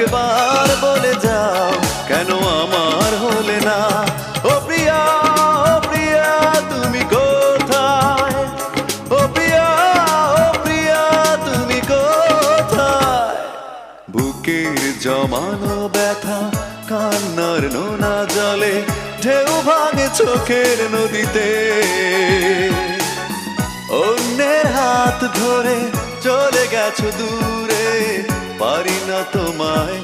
একবার বলে যাও কেন আমার হলে না। ও প্রিয়া, ও প্রিয়া তুমি কোথায়? ও প্রিয়া, ও প্রিয়া তুমি কোথায়? বুকের জমানো ব্যথা কান্নার নোনা জলে ঢেউ ভাঙে চোখের নদীতে। অন্যের হাত ধরে চলে গেছো দূরে, পারি না তোমায়